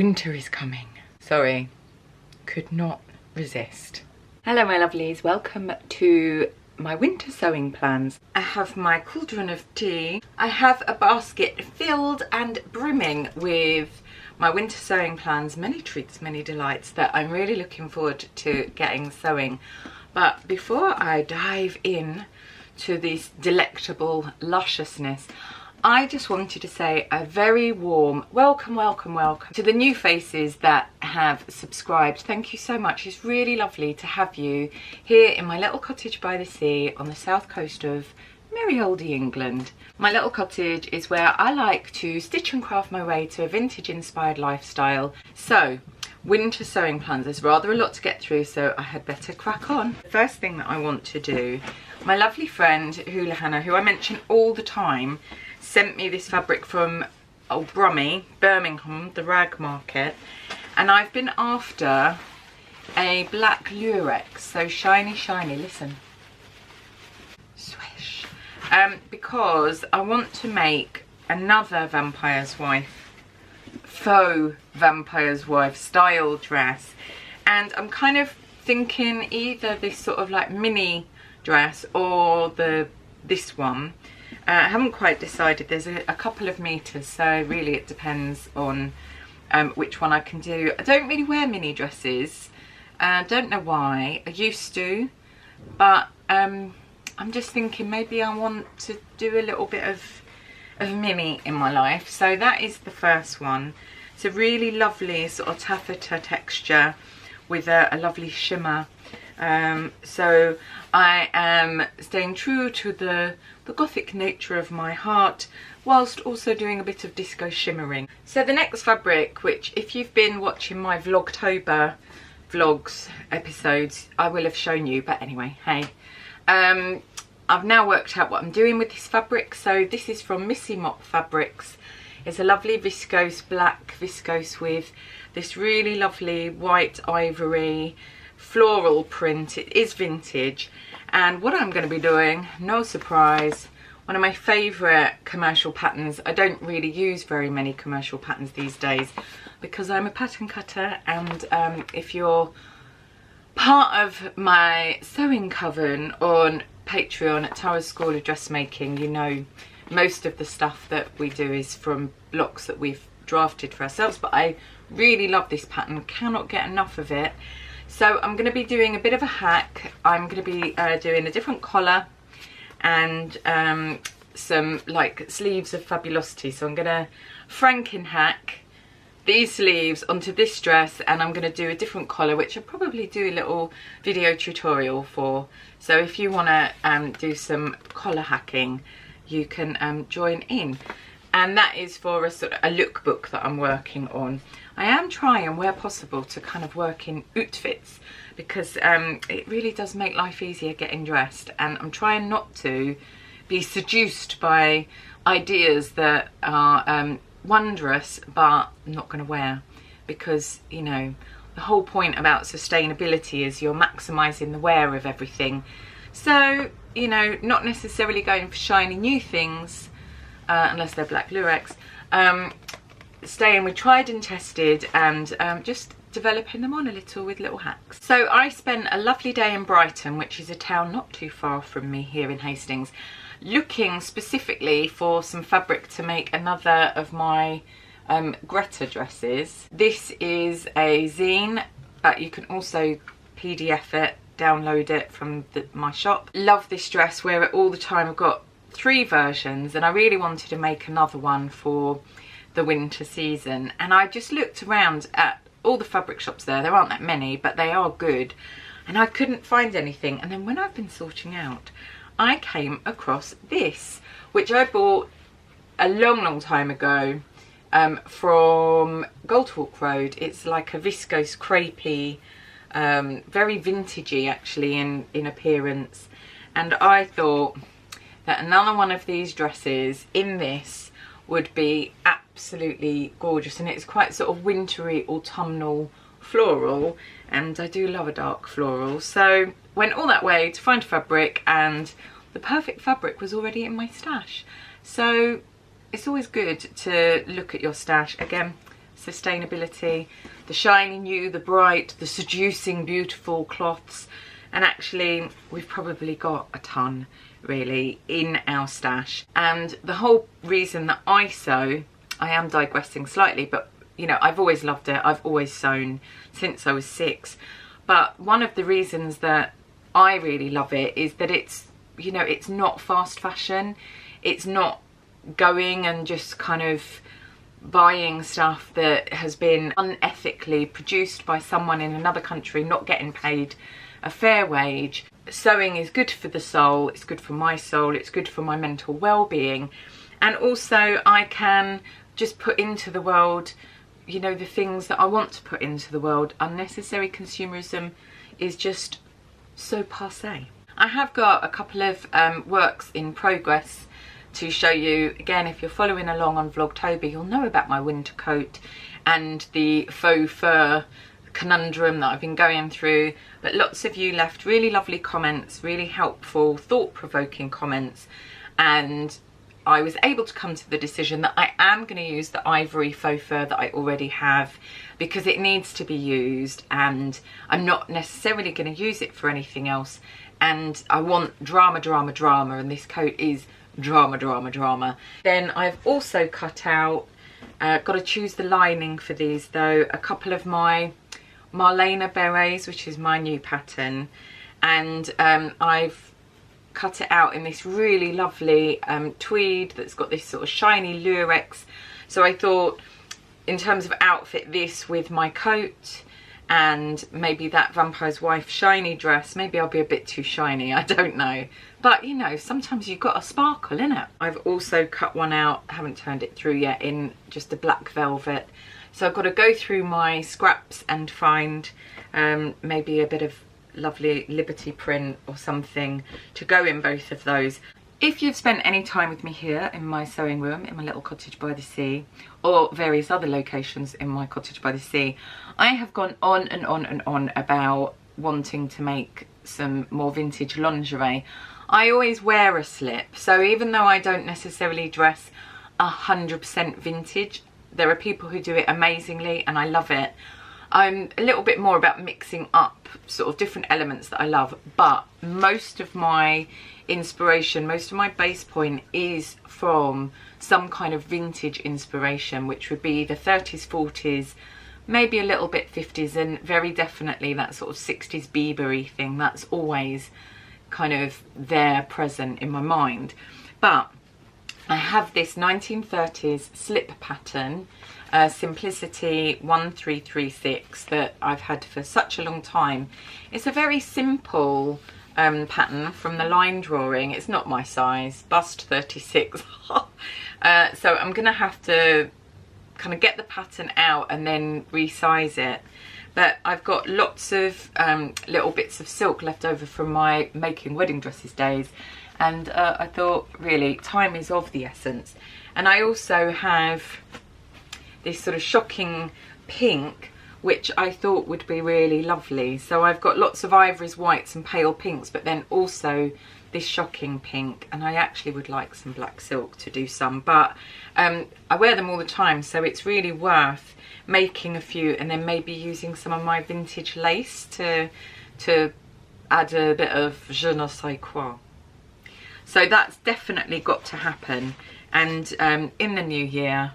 Winter is coming. Sorry, could not resist. Hello my lovelies, welcome to my winter sewing plans. I have my cauldron of tea. I have a basket filled and brimming with my winter sewing plans, many treats, many delights that I'm really looking forward to getting sewing. But before I dive in to this delectable lusciousness, I just wanted to say a very warm welcome to the new faces that have subscribed. Thank you so much. It's really lovely to have you here in my little cottage by the sea on the south coast of merry oldie England. My little cottage is where I like to stitch and craft my way to a vintage inspired lifestyle. So winter sewing plans, there's rather a lot to get through, so I had better crack on. The first thing that I want to do, my lovely friend Hulahannna, who I mention all the time, sent me this fabric from Birmingham, the rag market, and I've been after a black lurex, so shiny, listen, swish, because I want to make another vampire's wife, faux vampire's wife style dress, and I'm kind of thinking either this sort of like mini dress or this one. I haven't quite decided. There's a couple of meters, so really it depends on which one I can do. I don't really wear mini dresses. I don't know why. I used to, but I'm just thinking maybe I want to do a little bit of mini in my life. So that is the first one. It's a really lovely sort of taffeta texture with a lovely shimmer. So I am staying true to the gothic nature of my heart whilst also doing a bit of disco shimmering. So the next fabric, which if you've been watching my Vlogtober vlogs episodes, I will have shown you, but anyway, hey. I've now worked out what I'm doing with this fabric. So this is from Missy Mop Fabrics. It's a lovely viscose, black viscose with this really lovely white ivory floral print. It is vintage, and what I'm going to be doing, no surprise, one of my favourite commercial patterns. I don't really use very many commercial patterns these days because I'm a pattern cutter, and if you're part of my sewing coven on Patreon at Tara's School of Dressmaking, you know most of the stuff that we do is from blocks that we've drafted for ourselves, but I really love this pattern, cannot get enough of it. So I'm going to be doing a bit of a hack. I'm going to be doing a different collar and some like sleeves of Fabulosity. So I'm going to Franken hack these sleeves onto this dress, and I'm going to do a different collar, which I'll probably do a little video tutorial for. So if you want to do some collar hacking, you can join in. And that is for a sort of a lookbook that I'm working on. I am trying, where possible, to kind of work in outfits because it really does make life easier getting dressed, and I'm trying not to be seduced by ideas that are wondrous but not going to wear, because, you know, the whole point about sustainability is you're maximising the wear of everything. So, you know, not necessarily going for shiny new things, unless they're black lurex, staying with tried and tested, and just developing them on a little with little hacks. So I spent a lovely day in Brighton, which is a town not too far from me here in Hastings, looking specifically for some fabric to make another of my Greta dresses. This is a zine, but you can also PDF it, download it from my shop. Love this dress, wear it all the time. I've got 3 versions, and I really wanted to make another one for the winter season, and I just looked around at all the fabric shops there aren't that many, but they are good, and I couldn't find anything. And then when I've been sorting out, I came across this, which I bought a long time ago from Goldhawk Road. It's like a viscose crepey, very vintagey actually in appearance, and I thought that another one of these dresses in this would be absolutely gorgeous, and it's quite sort of wintry, autumnal floral, and I do love a dark floral. So went all that way to find fabric, and the perfect fabric was already in my stash. So it's always good to look at your stash. Again, sustainability, the shiny new, the bright, the seducing, beautiful cloths. And actually we've probably got a ton really in our stash. And the whole reason that I sew, I am digressing slightly, but you know, I've always loved it. I've always sewn since I was 6. But one of the reasons that I really love it is that it's, you know, it's not fast fashion. It's not going and just kind of buying stuff that has been unethically produced by someone in another country, not getting paid a fair wage. Sewing is good for the soul, it's good for my soul, it's good for my mental well-being, and also I can just put into the world, you know, the things that I want to put into the world. Unnecessary consumerism is just so passé. I have got a couple of works in progress to show you. Again, if you're following along on Vlogtober, you'll know about my winter coat and the faux fur conundrum that I've been going through. But lots of you left really lovely comments, really helpful, thought-provoking comments, and I was able to come to the decision that I am going to use the ivory faux fur that I already have, because it needs to be used and I'm not necessarily going to use it for anything else. And I want drama, drama, drama, and this coat is drama, drama, drama. Then I've also cut out, got to choose the lining for these though, a couple of my Marlena berets, which is my new pattern, and I've cut it out in this really lovely tweed that's got this sort of shiny lurex. So I thought, in terms of outfit, this with my coat and maybe that Vampire's Wife shiny dress. Maybe I'll be a bit too shiny, I don't know. But you know, sometimes you've got a sparkle, innit? I've also cut one out, haven't turned it through yet, in just a black velvet. So I've got to go through my scraps and find maybe a bit of lovely Liberty print or something to go in both of those. If you've spent any time with me here in my sewing room, in my little cottage by the sea, or various other locations in my cottage by the sea, I have gone on and on and on about wanting to make some more vintage lingerie. I always wear a slip, so even though I don't necessarily dress 100% vintage, there are people who do it amazingly and I love it. I'm a little bit more about mixing up sort of different elements that I love, but most of my inspiration, most of my base point is from some kind of vintage inspiration, which would be the 30s, 40s, maybe a little bit 50s, and very definitely that sort of 60s Bieber-y thing. That's always kind of there, present in my mind. But I have this 1930s slip pattern, Simplicity 1336, that I've had for such a long time. It's a very simple pattern from the line drawing. It's not my size, bust 36. So I'm gonna have to kind of get the pattern out and then resize it. But I've got lots of little bits of silk left over from my making wedding dresses days, and I thought really time is of the essence. And I also have this sort of shocking pink, which I thought would be really lovely. So I've got lots of ivories, whites and pale pinks, but then also this shocking pink, and I actually would like some black silk to do some, but I wear them all the time, so it's really worth making a few and then maybe using some of my vintage lace to add a bit of je ne sais quoi. So that's definitely got to happen. And in the new year,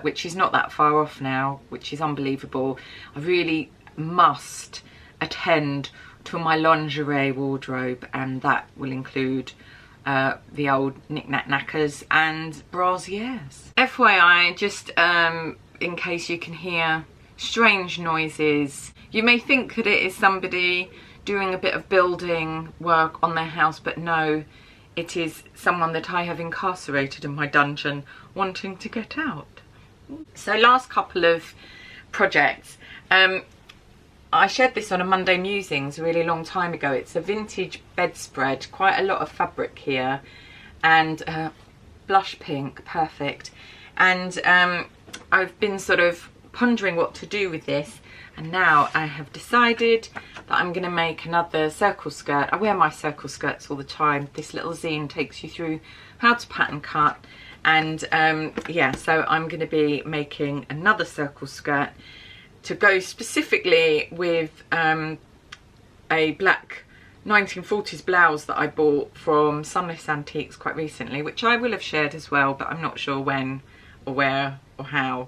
which is not that far off now, which is unbelievable, I really must attend to my lingerie wardrobe, and that will include the old knick-knack knackers and brassieres. FYI, just in case you can hear strange noises, you may think that it is somebody doing a bit of building work on their house, but no, it is someone that I have incarcerated in my dungeon wanting to get out. So last couple of projects. I shared this on a Monday Musings a really long time ago. It's a vintage bedspread, quite a lot of fabric here, and blush pink, perfect. And I've been sort of pondering what to do with this, and now I have decided that I'm going to make another circle skirt. I wear my circle skirts all the time. This little zine takes you through how to pattern cut, And yeah, so I'm going to be making another circle skirt to go specifically with a black 1940s blouse that I bought from Sunless Antiques quite recently, which I will have shared as well, but I'm not sure when or where or how.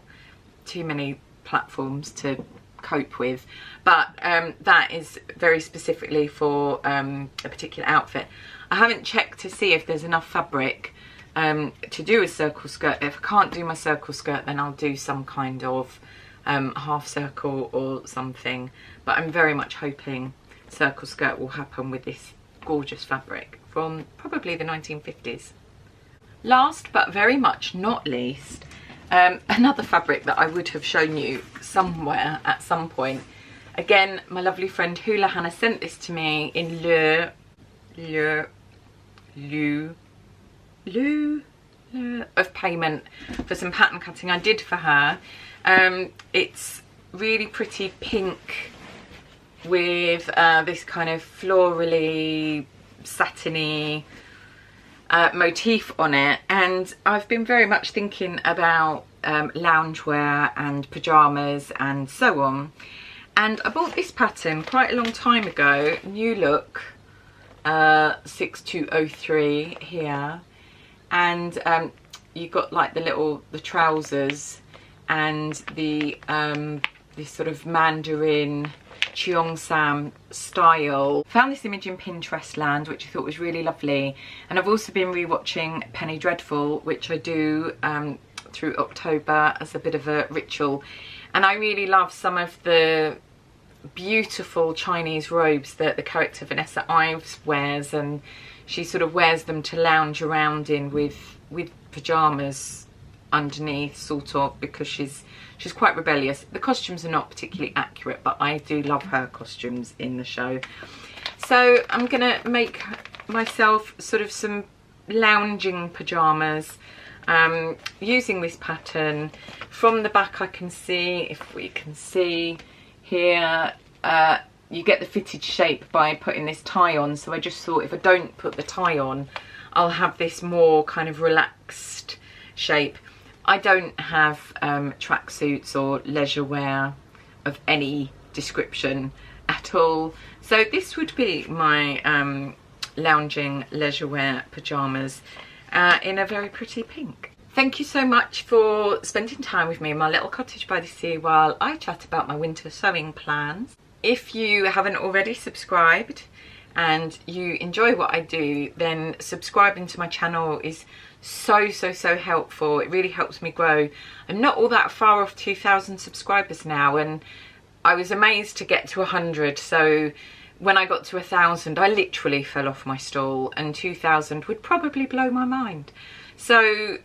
Too many platforms to cope with. But that is very specifically for a particular outfit. I haven't checked to see if there's enough fabric to do a circle skirt. If I can't do my circle skirt, then I'll do some kind of half circle or something. But I'm very much hoping circle skirt will happen with this gorgeous fabric from probably the 1950s. Last but very much not least, another fabric that I would have shown you somewhere at some point. Again, my lovely friend Hulahannna sent this to me in lieu of payment for some pattern cutting I did for her. It's really pretty pink with this kind of florally, satiny motif on it, and I've been very much thinking about loungewear and pyjamas and so on, and I bought this pattern quite a long time ago. New Look 6203 here, and you got like the trousers and the this sort of Mandarin Cheongsam style. Found this image in Pinterest land, which I thought was really lovely, and I've also been rewatching Penny Dreadful, which I do through October as a bit of a ritual, and I really love some of the beautiful Chinese robes that the character Vanessa Ives wears, and she sort of wears them to lounge around in with pyjamas underneath, sort of, because she's quite rebellious. The costumes are not particularly accurate, but I do love her costumes in the show. So I'm gonna make myself sort of some lounging pyjamas using this pattern. From the back I can see, if we can see here, you get the fitted shape by putting this tie on, so I just thought if I don't put the tie on, I'll have this more kind of relaxed shape. I don't have tracksuits or leisure wear of any description at all, so this would be my lounging leisure wear pyjamas in a very pretty pink. Thank you so much for spending time with me in my little cottage by the sea while I chat about my winter sewing plans. If you haven't already subscribed and you enjoy what I do, then subscribing to my channel is so helpful. It really helps me grow. I'm not all that far off 2,000 subscribers now, and I was amazed to get to 100. So when I got to 1,000, I literally fell off my stool, and 2,000 would probably blow my mind. So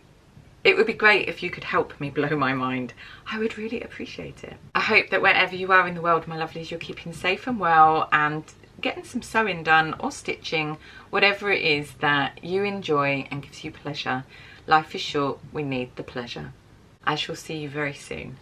it would be great if you could help me blow my mind. I would really appreciate it. I hope that wherever you are in the world, my lovelies, you're keeping safe and well and getting some sewing done or stitching, whatever it is that you enjoy and gives you pleasure. Life is short, we need the pleasure. I shall see you very soon.